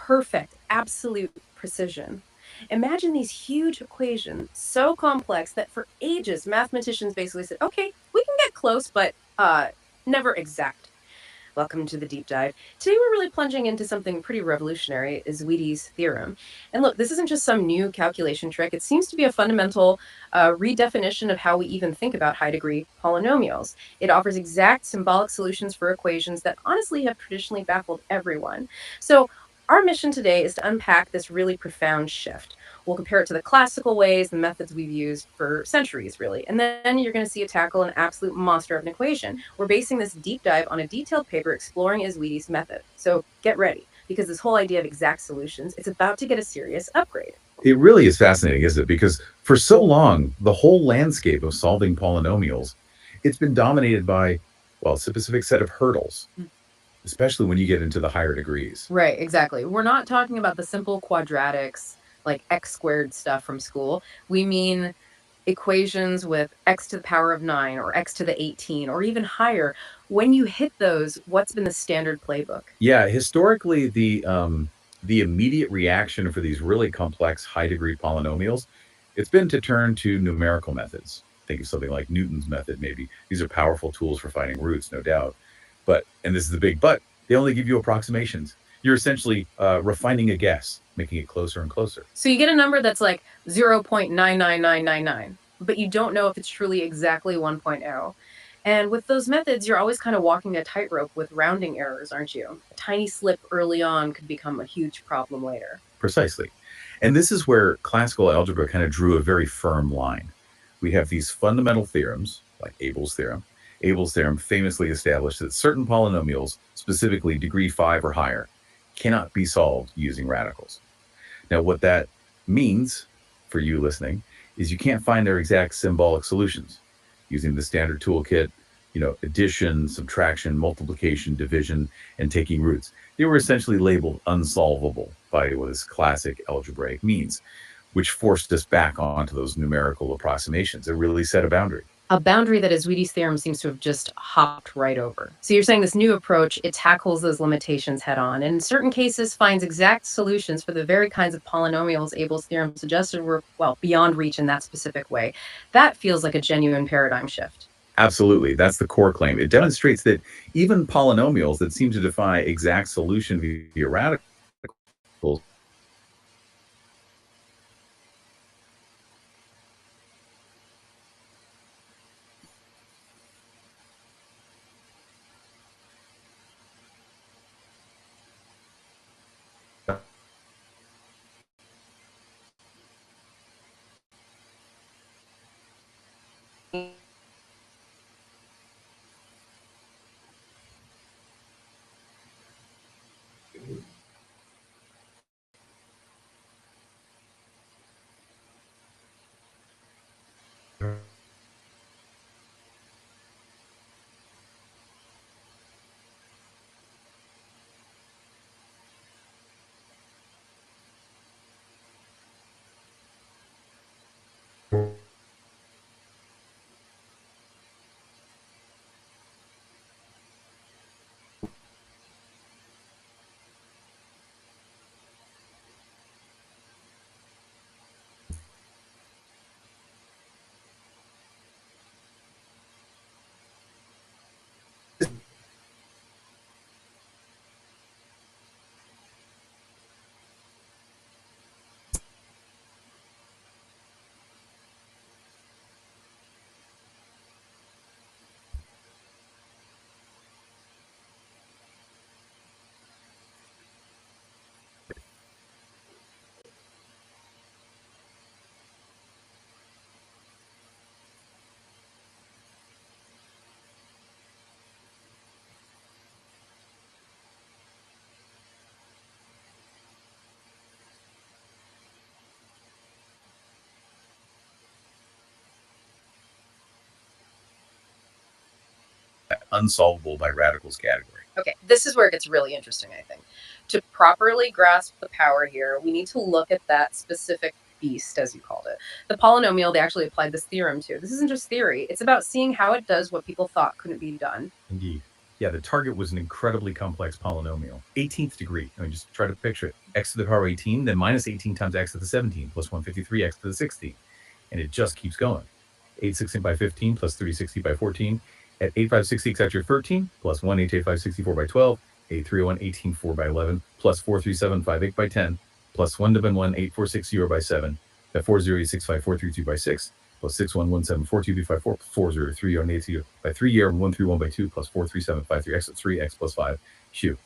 perfect, absolute precision. Imagine these huge equations, so complex that for ages, mathematicians basically said, okay, we can get close, but never exact. Welcome to the deep dive. Today we're really plunging into something pretty revolutionary, Ezouidi's theorem. And look, this isn't just some new calculation trick. It seems to be a fundamental redefinition of how we even think about high-degree polynomials. It offers exact symbolic solutions for equations that honestly have traditionally baffled everyone. So our mission today is to unpack this really profound shift. We'll compare it to the classical ways, the methods we've used for centuries, really. And then you're going to see it tackle an absolute monster of an equation. We're basing this deep dive on a detailed paper exploring Ezouidi's method. So get ready, because this whole idea of exact solutions, it's about to get a serious upgrade. It really is fascinating, isn't it? Because for so long, the whole landscape of solving polynomials, it's been dominated by, well, a specific set of hurdles, especially when you get into the higher degrees. Right, exactly. We're not talking about the simple quadratics, like x squared stuff from school. We mean equations with x to the power of 9 or x to the 18 or even higher. When you hit those, what's been the standard playbook? Yeah, historically, the immediate reaction for these really complex high degree polynomials, it's been to turn to numerical methods. Think of something like Newton's method, maybe. These are powerful tools for finding roots, no doubt. But, and this is the big but, they only give you approximations. You're essentially refining a guess, making it closer and closer. So you get a number that's like 0.99999, but you don't know if it's truly exactly 1.0. And with those methods, you're always kind of walking a tightrope with rounding errors, aren't you? A tiny slip early on could become a huge problem later. Precisely. And this is where classical algebra kind of drew a very firm line. We have these fundamental theorems, like Abel's theorem. Abel's theorem famously established that certain polynomials, specifically degree 5 or higher, cannot be solved using radicals. Now, what that means for you listening is you can't find their exact symbolic solutions using the standard toolkit, addition, subtraction, multiplication, division, and taking roots. They were essentially labeled unsolvable by what is classic algebraic means, which forced us back onto those numerical approximations. It really set a boundary. A boundary that Ezouidi's theorem seems to have just hopped right over. So you're saying this new approach, it tackles those limitations head on, and in certain cases finds exact solutions for the very kinds of polynomials Abel's theorem suggested were, well, beyond reach in that specific way. That feels like a genuine paradigm shift. Absolutely. That's the core claim. It demonstrates that even polynomials that seem to defy exact solution via radicals unsolvable by radicals category. Okay, this is where it gets really interesting, I think. To properly grasp the power here, we need to look at that specific beast, as you called it. The polynomial they actually applied this theorem to. This isn't just theory, it's about seeing how it does what people thought couldn't be done. Indeed. Yeah, the target was an incredibly complex polynomial. 18th degree. I mean, just try to picture it. X to the power 18, then minus 18 times x to the 17, plus 153 x to the 16. And it just keeps going. 816 by 15 plus 360 by 14. At 8560 exactly 13, plus 1888564 by 12. 8301 184 by 11, plus 43758 by 10, plus 1118460 by 7. At 40865 by 6, plus 611742254 403 by 3 year 131 by 2 plus 43753 x at 3 x plus 5 q.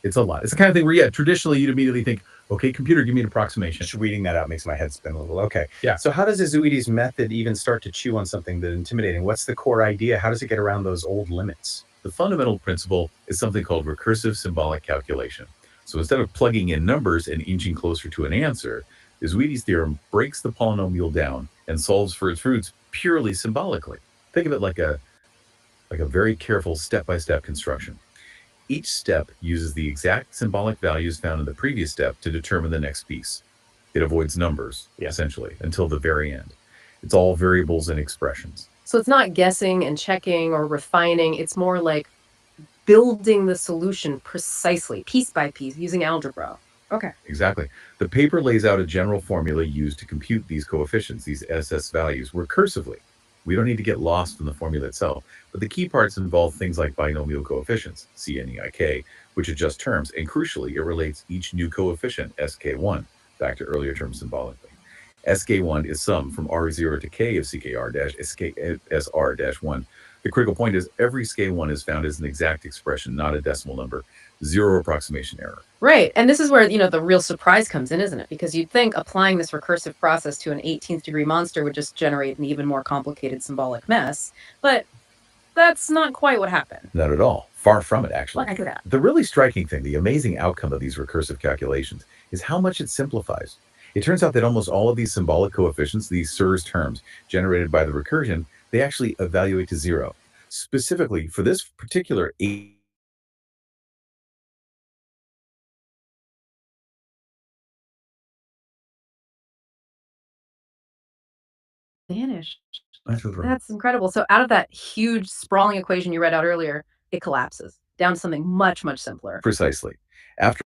It's a lot. It's the kind of thing where, yeah, traditionally you'd immediately think, okay, computer, give me an approximation. Just reading that out makes my head spin a little. Okay. Yeah. So how does Ezouidi's method even start to chew on something that intimidating? What's the core idea? How does it get around those old limits? The fundamental principle is something called recursive symbolic calculation. So instead of plugging in numbers and inching closer to an answer, Ezouidi's theorem breaks the polynomial down and solves for its roots purely symbolically. Think of it like a very careful step-by-step construction. Each step uses the exact symbolic values found in the previous step to determine the next piece. It avoids numbers, essentially, until the very end. It's all variables and expressions. So it's not guessing and checking or refining. It's more like building the solution precisely, piece by piece, using algebra. Okay. Exactly. The paper lays out a general formula used to compute these coefficients, these SS values, recursively. We don't need to get lost in the formula itself, but the key parts involve things like binomial coefficients, CNEIK, which adjust terms, and crucially, it relates each new coefficient, SK1, back to earlier terms symbolically. SK1 is sum from R0 to K of CKR-SR-1. The critical point is every SK1 is found as an exact expression, not a decimal number. Zero approximation error. Right. And this is where, the real surprise comes in, isn't it? Because you'd think applying this recursive process to an 18th degree monster would just generate an even more complicated symbolic mess. But that's not quite what happened. Not at all. Far from it, actually. Well, I could have. The really striking thing, the amazing outcome of these recursive calculations, is how much it simplifies. It turns out that almost all of these symbolic coefficients, these SIRS terms generated by the recursion, they actually evaluate to zero. Specifically, for this particular Vanished. That's incredible. So out of that huge sprawling equation you read out earlier, it collapses down to something much, much simpler. Precisely. After